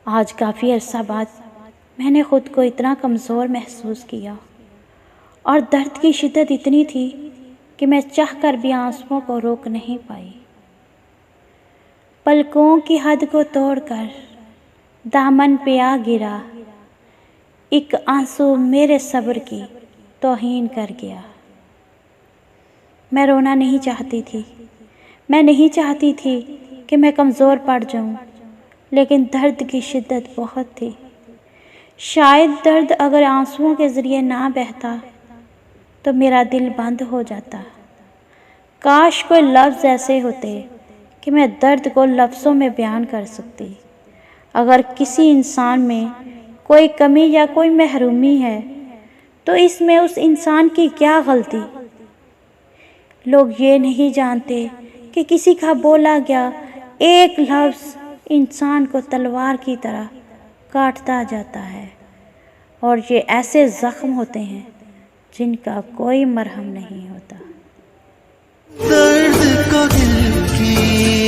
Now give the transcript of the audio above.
آج کافی عرصہ بعد میں نے خود کو اتنا کمزور محسوس کیا اور درد کی شدت اتنی تھی کہ میں چاہ کر بھی آنسوؤں کو روک نہیں پائی۔ پلکوں کی حد کو توڑ کر دامن پہ آ گرا، ایک آنسو میرے صبر کی توہین کر گیا۔ میں رونا نہیں چاہتی تھی، میں نہیں چاہتی تھی کہ میں کمزور پڑ جاؤں، لیکن درد کی شدت بہت تھی۔ شاید درد اگر آنسوؤں کے ذریعے نہ بہتا تو میرا دل بند ہو جاتا۔ کاش کوئی لفظ ایسے ہوتے کہ میں درد کو لفظوں میں بیان کر سکتی۔ اگر کسی انسان میں کوئی کمی یا کوئی محرومی ہے تو اس میں اس انسان کی کیا غلطی؟ لوگ یہ نہیں جانتے کہ کسی کا بولا گیا ایک لفظ انسان کو تلوار کی طرح کاٹتا جاتا ہے، اور یہ ایسے زخم ہوتے ہیں جن کا کوئی مرہم نہیں ہوتا۔ درد کو دل کی